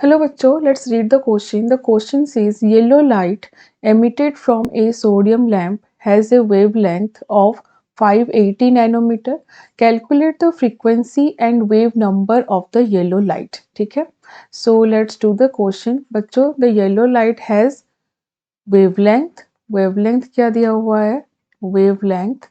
Hello bachcho, let's read the question. The question says yellow light emitted from a sodium lamp has a wavelength of 580 nanometer. Calculate the frequency and wave number of the yellow light. ठीक है? So let's do the question. बच्चों, the yellow light has wavelength. Wavelength क्या दिया हुआ है? Wavelength,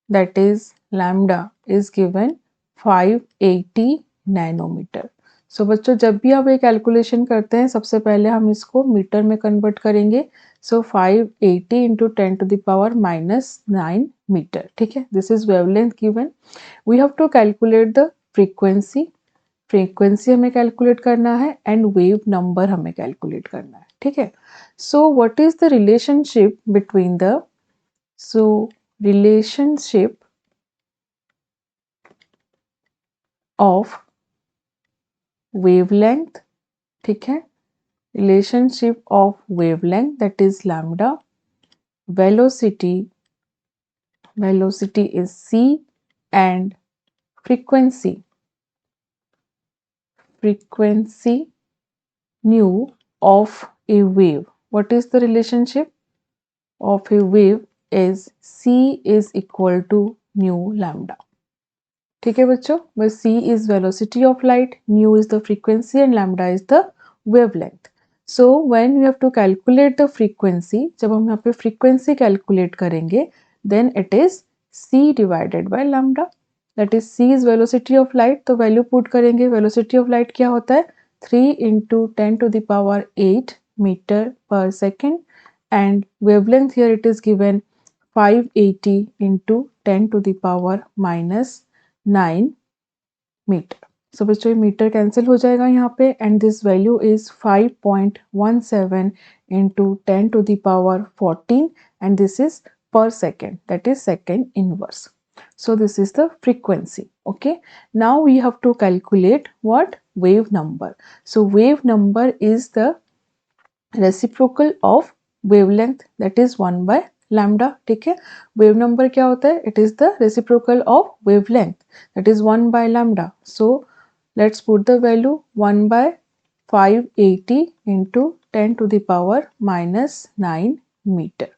that is lambda, is given 580 nanometre. So बच्चों, जब भी आप ये कैलकुलेशन करते हैं सबसे पहले हम इसको मीटर में कन्वर्ट करेंगे. So 580 into 10⁻⁻9 metre. ठीक है, this is wavelength given. We have to calculate the frequency. Frequency हमें कैलकुलेट करना है एंड वेव नंबर हमें कैलकुलेट करना है. ठीक है, so what is the relationship between the relationship of wavelength. ठीक है, relationship of wavelength, that is lambda, velocity is c, and frequency nu of a wave. What is the relationship of a wave? Is c is equal to nu lambda. ठीक है बच्चों, where c is velocity of light, nu is the frequency and lambda is the wavelength. So when we have to calculate the frequency, जब हम यहाँ पे frequency calculate करेंगे, then it is c divided by lambda. That is c is velocity of light, तो value put करेंगे. velocity of light क्या होता है? 3 into 10⁸ meter per second, and wavelength here it is given 580 into 10⁻⁻9 metre. So बच्चों, ये metre cancel हो जाएगा यहाँ पे, and this value is 5.17 into 10⁻14, and this is per second, that is second inverse. So this is the frequency. Okay, now we have to calculate what? Wave number. So wave number is the reciprocal of wavelength, that is 1 by lambda. ठीक है, wave number क्या होता है? It is the reciprocal of wavelength, that is 1 by lambda. So let's put the value 1 by 580 into 10⁻⁻9 meter.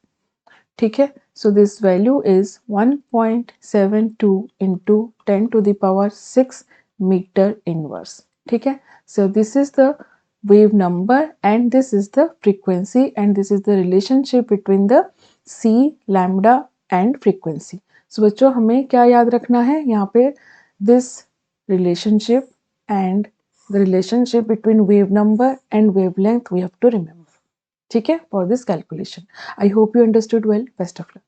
ठीक है, so this value is 1.72 into 10⁻6 meter inverse. ठीक है, so this is the wave number and this is the frequency and this is the relationship between the c, lambda and frequency. So बच्चों, हमें क्या याद रखना है यहाँ पे? this relationship and the relationship between wave number and wavelength we have to remember. ठीक है, for this calculation. I hope you understood well. Best of luck.